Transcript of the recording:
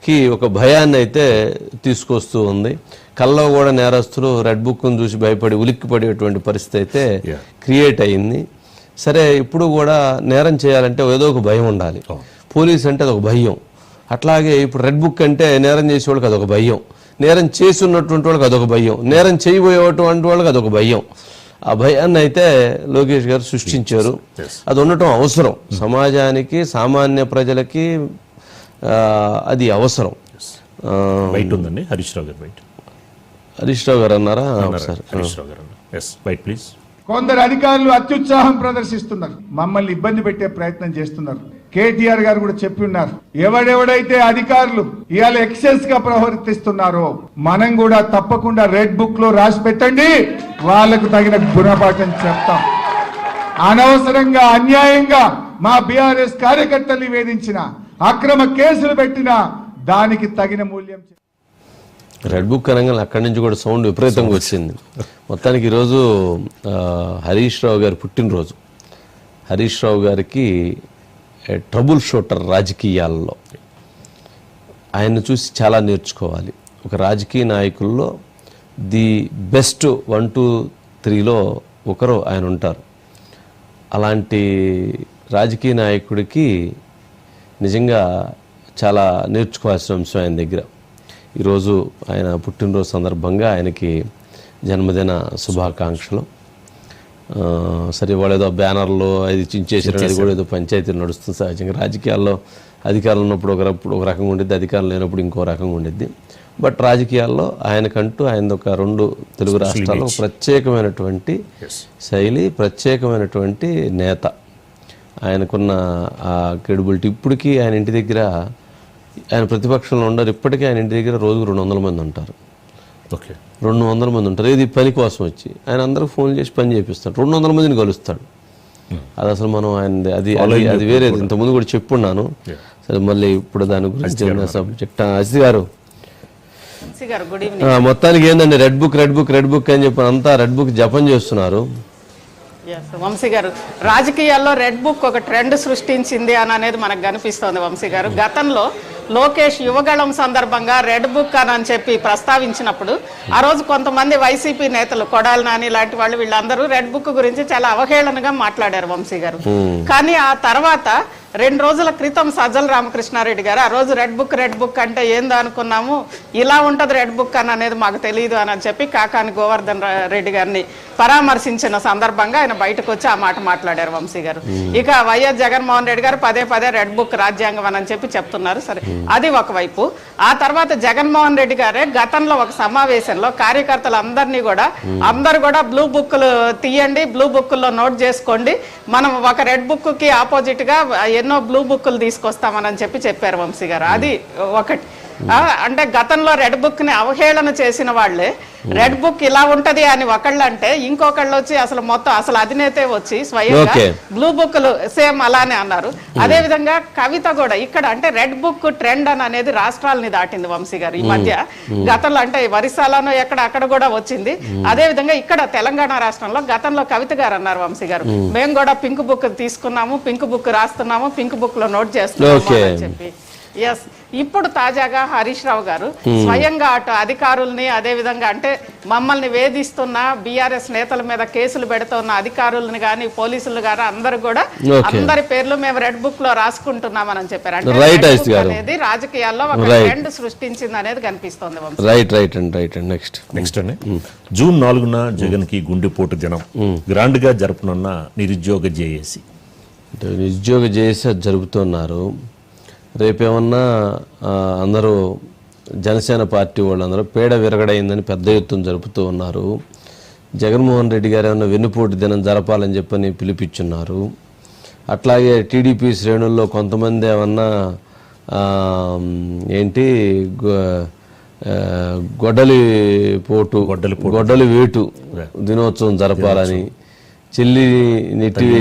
కి ఒక భయాన్ని అయితే తీసుకొస్తూ ఉంది. కల్లో కూడా నేరస్తులు రెడ్ బుక్ను చూసి భయపడి ఉలిక్కిపడేటువంటి పరిస్థితి అయితే క్రియేట్ అయింది. సరే, ఇప్పుడు కూడా నేరం చేయాలంటే ఏదో ఒక భయం ఉండాలి. పోలీస్ అంటే అదొక భయం. అట్లాగే ఇప్పుడు రెడ్ బుక్ అంటే నేరం చేసే వాళ్ళకి అదొక భయం, నేరం చేసి ఉన్నటువంటి వాళ్ళకి అదొక భయం, నేరం చేయబోయేటువంటి వాళ్ళకి అదొక భయం. ఆ భయాన్ని అయితే లోకేష్ గారు సృష్టించారు. అది ఉండటం అవసరం, సమాజానికి సామాన్య ప్రజలకి అది అవసరం. హరీష్ రావు గారు అన్నారా? కొందరు అధికారులు అత్యుత్సాహం ప్రదర్శిస్తున్నారు, మమ్మల్ని ఇబ్బంది పెట్టే ప్రయత్నం చేస్తున్నారు. కేటీఆర్ గారు కూడా చెప్పి ఉన్నారు, ఎవడెవడైతే అధికారులు ఇవాళ ఎక్సెస్ గా ప్రవర్తిస్తున్నారో మనం కూడా తప్పకుండా రెడ్ బుక్ లో రాసి పెట్టండి, వాళ్లకు తగిన గుణపాఠం చెప్తాం. అనవసరంగా అన్యాయంగా మా బీఆర్ఎస్ కార్యకర్తల్ని వేధించిన, అక్రమ కేసులు పెట్టిన దానికి తగిన మూల్యం. రెడ్ బుక్ అనగానే అక్కడి నుంచి కూడా సౌండ్ విపరీతంగా వచ్చింది. మొత్తానికి ఈరోజు హరీష్ రావు గారి పుట్టినరోజు. హరీష్ రావు గారికి ట్రబుల్ షూటర్ రాజకీయాల్లో, ఆయన్ని చూసి చాలా నేర్చుకోవాలి. ఒక రాజకీయ నాయకుల్లో ది బెస్ట్ 1, 2, 3లో ఒకరు ఆయన ఉంటారు. అలాంటి రాజకీయ నాయకుడికి నిజంగా చాలా నేర్చుకోవాల్సిన అంశం ఆయన దగ్గర. ఈరోజు ఆయన పుట్టినరోజు సందర్భంగా ఆయనకి జన్మదిన శుభాకాంక్షలు. సరే, వాళ్ళు ఏదో బ్యానర్లో అది చించేసారు, అది కూడా ఏదో పంచాయతీ నడుస్తుంది. సహజంగా రాజకీయాల్లో అధికారం ఉన్నప్పుడు ఒక రకంగా ఉండిద్ది, అధికారం లేనప్పుడు ఇంకో రకంగా ఉండిద్ది. బట్ రాజకీయాల్లో ఆయనకంటూ ఆయన ఒక 2 తెలుగు రాష్ట్రాల్లో ప్రత్యేకమైనటువంటి శైలి, ప్రత్యేకమైనటువంటి నేత. ఆయనకున్న ఆ క్రెడిబిలిటీ. ఇప్పటికీ ఆయన ఇంటి దగ్గర, ఆయన ప్రతిపక్షంలో ఉండరు, ఇప్పటికీ ఆయన ఇంటి దగ్గర రోజుకు 200 మంది ఉంటారు. 200 మంది ఉంటారు. ఇది పని కోసం వచ్చి ఆయన అందరూ ఫోన్ చేసి పని చేపిస్తాడు. 200 మందిని కలుస్తాడు. అది అసలు మనం ఆయన అది వేరే, ఇంతకుముందు కూడా చెప్పున్నాను. సరే, మళ్ళీ ఇప్పుడు దాని గురించి సబ్జెక్ట్. అజిత్ గారు, మొత్తానికి ఏంటండి రెడ్ బుక్ అని చెప్పి అంతా రెడ్ బుక్ జపం చేస్తున్నారు. వంశీ గారు, రాజకీయాల్లో రెడ్ బుక్ ఒక ట్రెండ్ సృష్టించింది అని అనేది మనకు కనిపిస్తోంది. వంశీ గారు, గతంలో లోకేష్ యువగళం సందర్భంగా రెడ్ బుక్ అని చెప్పి ప్రస్తావించినప్పుడు ఆ రోజు కొంతమంది వైసీపీ నేతలు, కొడాలి నాని లాంటి వాళ్ళు, వీళ్ళందరూ రెడ్ బుక్ గురించి చాలా అవహేళనగా మాట్లాడారు వంశీ గారు. కానీ ఆ తర్వాత 2 రోజుల క్రితం సజ్జల రామకృష్ణారెడ్డి గారు ఆ రోజు రెడ్ బుక్ అంటే ఏందో అనుకున్నాము, ఇలా ఉంటది రెడ్ బుక్ అని అనేది మాకు తెలియదు అని చెప్పి కాకాని గోవర్ధన్ రెడ్డి గారిని పరామర్శించిన సందర్భంగా ఆయన బయటకు వచ్చి ఆ మాట మాట్లాడారు వంశీ గారు. ఇక వైఎస్ జగన్మోహన్ రెడ్డి గారు పదే రెడ్ బుక్ రాజ్యాంగం అని చెప్పి చెప్తున్నారు. సరే, అది ఒకవైపు. ఆ తర్వాత జగన్మోహన్ రెడ్డి గారే గతంలో ఒక సమావేశంలో కార్యకర్తలందరినీ కూడా అందరు కూడా బ్లూ బుక్లు తీయండి, బ్లూ బుక్లో నోట్ చేసుకోండి, మనం ఒక రెడ్ బుక్ కి ఆపోజిట్ గా ఎన్నో బ్లూ బుక్లు తీసుకొస్తామని చెప్పారు వంశీ గారు. అది ఒకటి. అంటే గతంలో రెడ్ బుక్ ని అవహేళన చేసిన వాళ్లే రెడ్ బుక్ ఇలా ఉంటది అని ఒకళ్ళు అంటే, ఇంకొకళ్ళు వచ్చి అసలు అధినేతే వచ్చి స్వయంగా బ్లూ బుక్లు సేమ్ అలానే అన్నారు. అదే విధంగా కవిత కూడా ఇక్కడ అంటే రెడ్ బుక్ ట్రెండ్ అనేది రాష్ట్రాలని దాటింది వంశీ గారు ఈ మధ్య. గతంలో అంటే వరిసాలను అక్కడ కూడా వచ్చింది. అదే విధంగా ఇక్కడ తెలంగాణ రాష్ట్రంలో గతంలో కవిత గారు అన్నారు వంశీ గారు, మేము కూడా పింక్ బుక్ తీసుకున్నాము, పింక్ బుక్ రాస్తున్నాము, పింక్ బుక్ లో నోట్ చేస్తున్నాము అని చెప్పి. ఎస్, ఇప్పుడు తాజాగా హరీష్ రావు గారు స్వయంగా అటు అధికారుల్ని, అదే విధంగా అంటే మమ్మల్ని వేధిస్తున్న బీఆర్ఎస్ నేతల మీద కేసులు పెడుతున్న అధికారులను గాని, పోలీసులు గాని అందరు కూడా అందరి పేర్లు మేము రెడ్ బుక్ లో రాసుకుంటున్నామని చెప్పారు. అంటే అనేది రాజకీయాల్లో ఒక ట్రెండ్ సృష్టించింది అనేది కనిపిస్తోంది. నెక్స్ట్ జూన్ 4న జగన్ కి గుండెపోటు దినం గ్రాండ్ గా జరుపునున్న నిరుద్యోగ జేఏసీ జరుపుతున్నారు. రేపేమన్నా అందరూ జనసేన పార్టీ వాళ్ళందరూ పేడ విరగడైందని పెద్ద ఎత్తున జరుపుతూ ఉన్నారు. జగన్మోహన్ రెడ్డి గారు ఏమన్నా వెన్నుపోటు దినం జరపాలని చెప్పని పిలిపించున్నారు. అట్లాగే టీడీపీ శ్రేణుల్లో కొంతమంది ఏమన్నా గొడ్డలి వేటు దినోత్సవం జరపాలని, చెల్లి నెట్టి